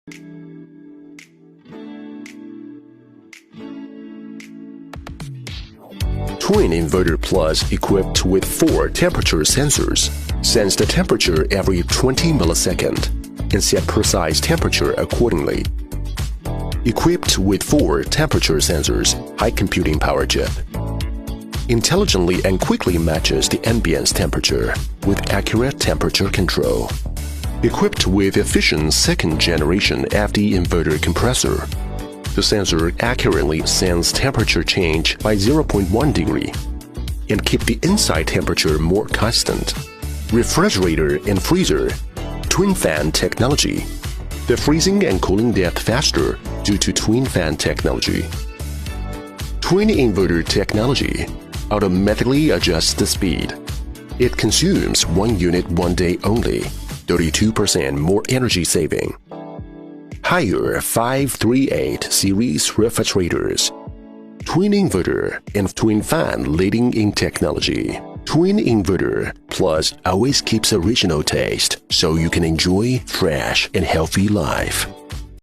Twin Inverter Plus equipped with 4 temperature sensors sense the temperature every 20 milliseconds and set precise temperature accordingly. Equipped with 4 temperature sensors, high computing power chip intelligently and quickly matches the ambient temperature with accurate temperature control. Equipped with efficient 2nd-generation FD inverter compressor, the sensor accurately senses temperature change by 0.1 degree and keep the inside temperature more constant. Refrigerator and freezer, twin fan technology. The freezing and cooling depth faster due to twin fan technology. Twin inverter technology automatically adjusts the speed. It consumes 1 unit 1 day only, 32% more energy saving. Higher 538 series refrigerators. Twin inverter and twin fan leading in technology. Twin Inverter Plus always keeps original taste so you can enjoy fresh and healthy life.